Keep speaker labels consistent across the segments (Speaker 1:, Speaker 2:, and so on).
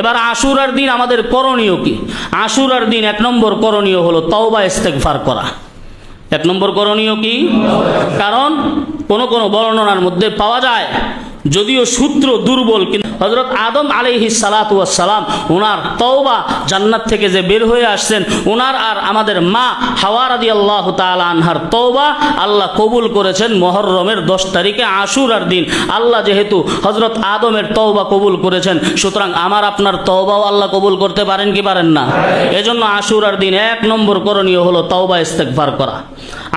Speaker 1: এবার আশুরার দিন আমাদের করণীয় কি? আশুরার দিন 1 নম্বর করণীয় হলো তওবা ইস্তেগফার করা। 1 নম্বর করণীয় কি? কারণ কোন কোন বর্ণনার মধ্যে পাওয়া যায়, যদিও সূত্র দুর্বল, কিন্তু হযরত আদম আলাইহিস সালাতু ওয়াস সালাম ওনার তওবা, জান্নাত থেকে যে বের হয়ে আসছেন, ওনার আর আমাদের মা হাওয়া রাদিয়াল্লাহু তাআলা আনহার তওবা আল্লাহ কবুল করেছেন মুহররমের 10 তারিখে আশুরার দিন। আল্লাহ যেহেতু হযরত আদমের তওবা কবুল করেছেন, সুতরাং আমার আপনার তওবাও আল্লাহ কবুল করতে পারেন কি পারেন না? এজন্য আশুরার দিন 1 নম্বর করণীয় হলো তওবা ইস্তেগফার করা।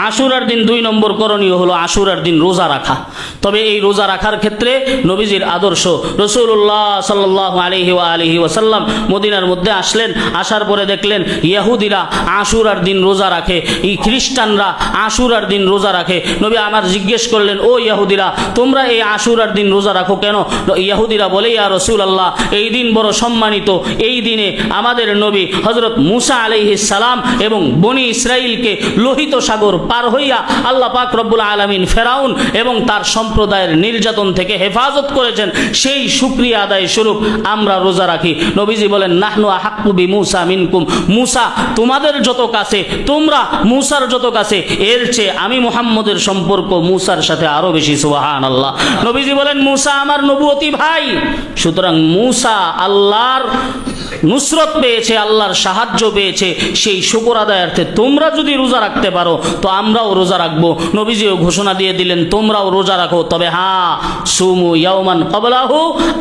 Speaker 1: আশুরার দিন 2 নম্বর করণীয় হলো আশুরার দিন রোজা রাখা। তবে এই রোজা রাখার ক্ষেত্রে নবীজির আদর্শ, রাসূলুল্লাহ সাল্লাল্লাহু আলাইহি ওয়া আলিহি ওয়াসাল্লাম মদিনার মধ্যে আসলেন, আসার পরে দেখলেন ইহুদিরা আশুরার দিন রোজা রাখে, এই খ্রিস্টানরা আশুরার দিন রোজা রাখে। নবী আমার জিজ্ঞেস করলেন, ও ইহুদিরা, তোমরা এই আশুরার দিন রোজা রাখো কেন? ইহুদিরা বলে, ইয়া রাসূলুল্লাহ, এই দিন বড় সম্মানিত, এই দিনে আমাদের নবী হযরত মুসা আলাইহিস সালাম এবং বনি ইসরাইলকে লোহিত সাগর পার হইয়া আল্লাহ পাক রব্বুল আলামিন ফেরাউন এবং তার সম্প্রদায়ের নির্যাতন থেকে হেফাজত করেছেন, সেই শুকরিয়া আদায় স্বরূপ আমরা রোজা রাখি। নবীজি বলেন, নাহনু আহাক্কু বিমূসা মিনকুম, মুসা তোমাদের যত কাছে, তোমরা মুসার যত কাছে, এর চেয়ে আমি মুহাম্মদের সম্পর্ক মুসার সাথে আরো বেশি। সুবহানাল্লাহ। নবীজি বলেন, মুসা আমার নবুয়তি ভাই, সুতরাং মুসা আল্লাহর নুসরত পেয়েছে, আল্লাহর সাহায্য পেয়েছে, সেই শুকর আদায়ার্থে তোমরা যদি রোজা রাখতে পারো তো আমরাও রোজা রাখবো। নবীজিও ঘোষণা দিয়ে দিলেন, তোমরাও রোজা রাখো, তবে হ্যাঁ, সুমু ইয়াওমান ক্বাবলাহু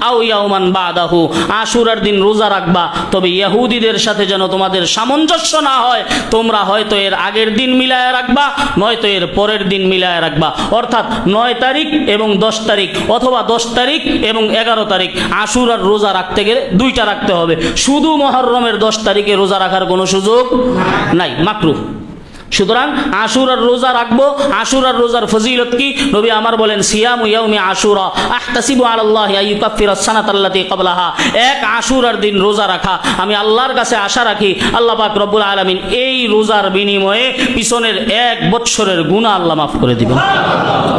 Speaker 1: আও ইয়াওমান বাদাহু, আশুরার দিন রোজা রাখবা, তবে ইহুদিদের সাথে যেন তোমাদের সামঞ্জস্য না হয়, তোমরা হয়তো এর আগের দিন মিলায়া রাখবা, নয়তো এর পরের দিন মিলায়া রাখবা। অর্থাৎ 9 তারিখ এবং 10 তারিখ, অথবা 10 তারিখ এবং 11 তারিখ আশুরার রোজা রাখতে গেলে 2টা রাখতে হবে। শুধু মুহররমের 10 তারিখে রোজা রাখার কোনো সুযোগ নাই, মাকরুহ। সুতরাং আশুরার রোজা রাখবো। আশুরার রোজার ফজিলত কি? নবী আমার বলেন, সিয়ামু ইয়াউমি আশুরা আহতাসিবু আলাল্লাহি আইয়ুকাফিরাস সানাতাল্লাতী ক্বাবলাহা, এক আশুরার দিন রোজা রাখা, আমি আল্লাহর কাছে আশা রাখি আল্লাহ পাক রব্বুল আলামিন এই রোজার বিনিময়ে পিছনের 1 বৎসরের গুনাহ আল্লাহ মাফ করে দিবেন।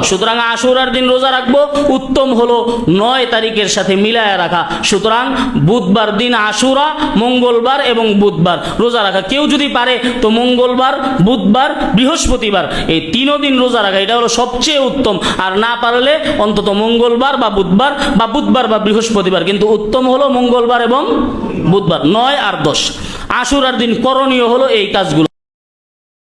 Speaker 1: সুতরাং আশুরার দিন রোজা রাখবো। উত্তম হলো 9 তারিখের সাথে মিলায়া রাখা। সুতরাং বুধবার দিন আশুরা, মঙ্গলবার এবং বুধবার রোজা রাখা। কেউ যদি পারে তো মঙ্গলবার, বুধবার, বৃহস্পতিবার এই 3 দিন রোজা রাখা, এটা হলো সবচেয়ে উত্তম। আর না পারলে অন্তত মঙ্গলবার বা বুধবার বা বৃহস্পতিবার, কিন্তু উত্তম হলো মঙ্গলবার এবং বুধবার, 9 আর 10। আশুরার দিন করণীয় হলো এই কাজগুলো।